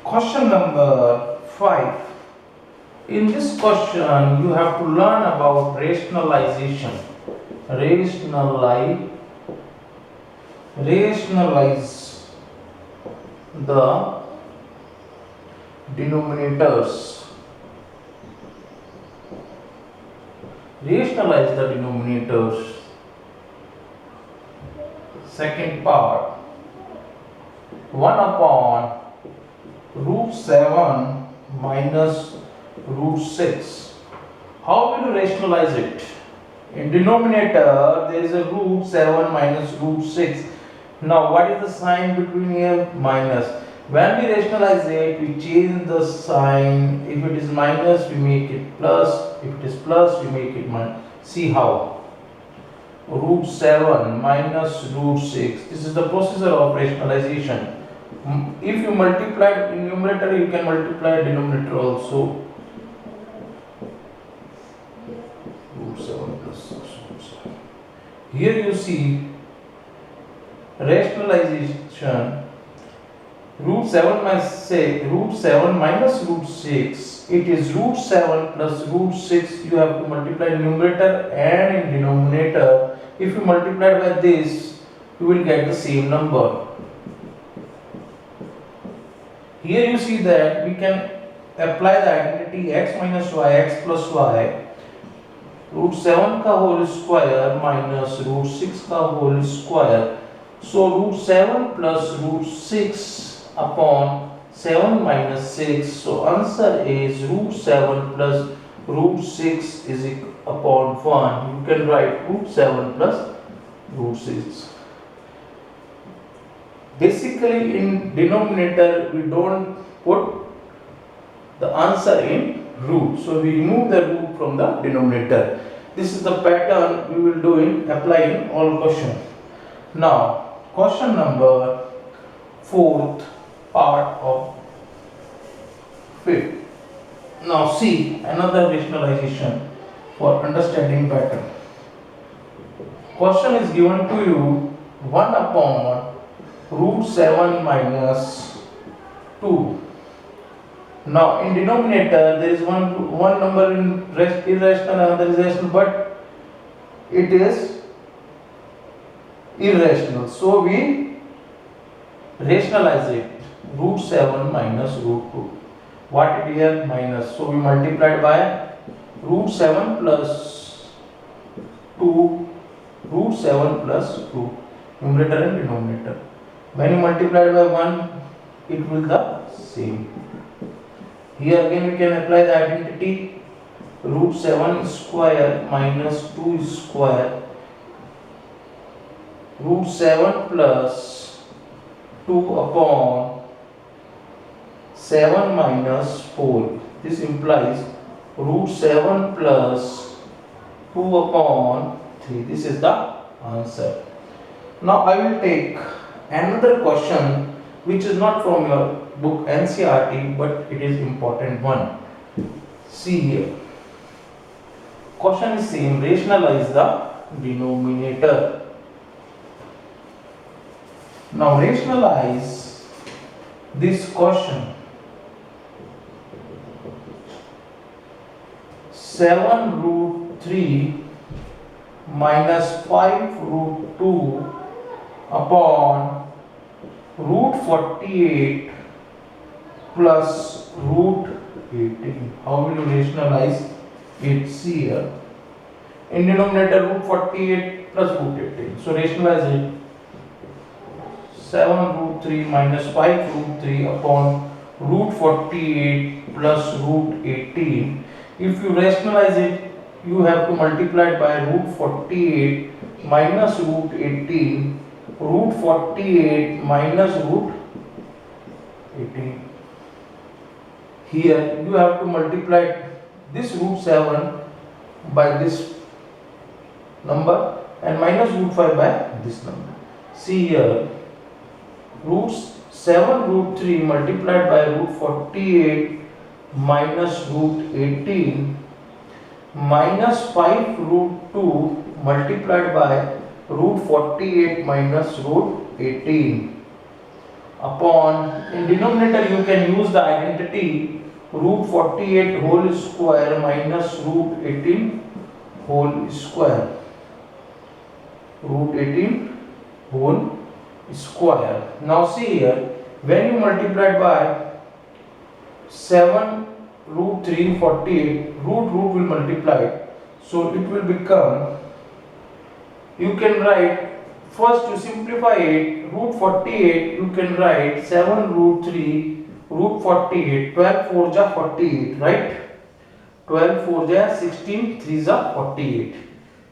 Question number 5. In this question, you have to learn about rationalization. Rationalize the denominators. Rationalize the denominators. Second part. 1 upon root 7 minus root 6. How will you rationalize it? In denominator, there is a root 7 minus root 6. Now, what is the sign between here? Minus. When we rationalize it, we change the sign. If it is minus, we make it plus. If it is plus, we make it minus. See how? Root 7 minus root 6. This is the procedure of rationalization. If you multiply in numerator, you can multiply denominator also. Root 7 plus 6 root 7. Here you see rationalization. Root 7 minus root 6. It is root 7 plus root 6. You have to multiply in numerator and in denominator. If you multiply by this, you will get the same number. Here you see that we can apply the identity x minus y, x plus y. Root 7 का whole square minus root 6 का whole square. So root 7 plus root 6 upon 7 minus 6. So answer is root 7 plus root 6 is upon 1. You can write root 7 plus root 6. Basically in denominator we don't put the answer in root. So we remove the root from the denominator. This is the pattern we will do in apply in all questions. Now question number 4th part of 5th. Now see another rationalization for understanding pattern. Question is given to you 1 upon root 7 minus 2. Now in denominator there is one number in irrational, another is rational, but it is irrational. So we rationalize it. Root 7 minus root 2. What it is? Minus. So we multiplied by root 7 plus 2. Root 7 plus 2. Numerator and denominator. When you multiply by 1, it will the same. Here again we can apply the identity. Root 7 square minus 2 square. Root 7 plus 2 upon 7 minus 4. This implies root 7 plus 2 upon 3. This is the answer. Now I will take another question which is not from your book NCERT, but it is important one. See here. Question is same. Rationalize the denominator. Now rationalize this question. 7 root 3 minus 5 root 2 upon root 48 plus root 18. How will you rationalize it? See here. In denominator root 48 plus root 18. So rationalize it. 7 root 3 minus 5 root 3 upon root 48 plus root 18. If you rationalize it, you have to multiply it by root 48 minus root 18. Root 48 minus root 18. Here you have to multiply this root 7 by this number and minus root 5 by this number. See here, root 7 root 3 multiplied by root 48 minus root 18 minus 5 root 2 multiplied by root 48 minus root 18. upon, in denominator you can use the identity root 48 whole square minus root 18 whole square. Root 18 whole square. Now see here, when you multiply by 7 root 3 48, root will multiply, so it will become, you can write, first to simplify it, root 48 you can write 7 root 3 root 48, 12 4 ja 48, right? 12 4 ja 16, 3 ja 48.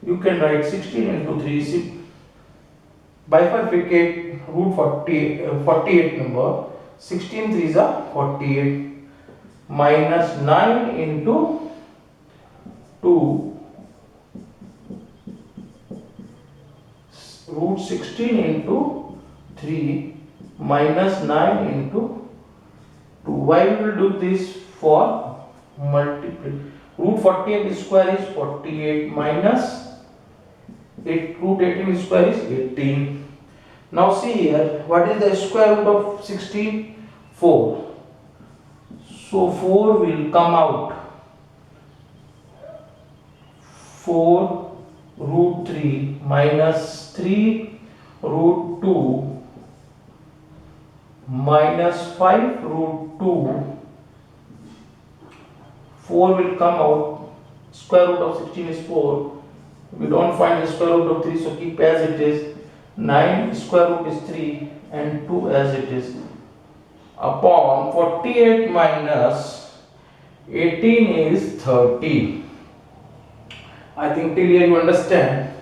You can write 16 into 3, bifurcate root 48 number, 16 3 ja 48, minus 9 into 2, root 16 into 3 minus 9 into 2. Why we will do this? For multiply. Root 48 square is 48 minus 8, root 18 square is 18. Now see here, what is the square root of 16? 4. So 4 will come out. 4 root 3 minus 3 root 2 minus 5 root 2. 4 will come out. Square root of 16 is 4. We don't find the square root of 3, so keep as it is. 9 square root is 3 and 2 as it is. Upon 48 minus 18 is 30. I think till here you understand.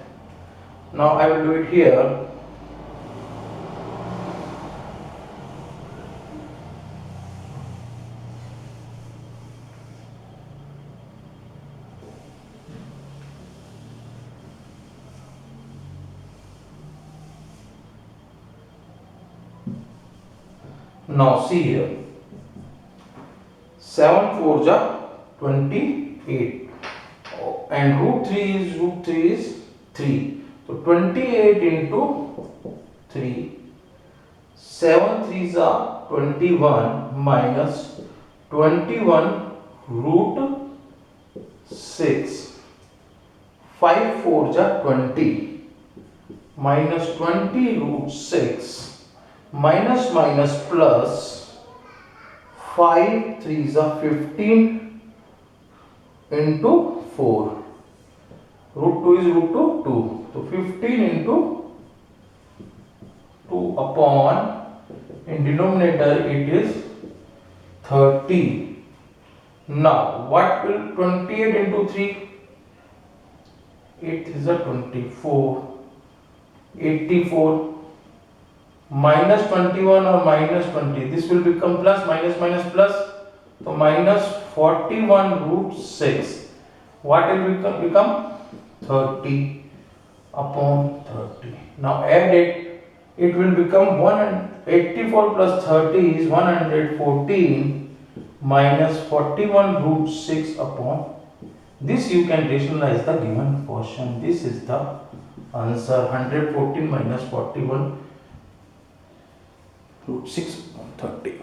Now I will do it here. Now see here, 7 4 ja 28, and root 3 is 3. So 28 into 3, 7 3s are 21 minus 21 root 6, 5 4 ja 20 minus 20 root 6, minus minus plus 5 3s are 15 into 4. Root 2 is root 2, 2. So 15 into 2 upon, in denominator it is 30. Now what will 28 into 3? 8 is a 24. 84 minus 21 or minus 20. This will become plus, minus minus plus. So minus 41 root 6. What will become? 30 upon 30. Now add it. It will become 184 plus 30 is 114 minus 41 root 6 upon. This you can rationalize the given portion. This is the answer. 114 minus 41 root 6 upon 30.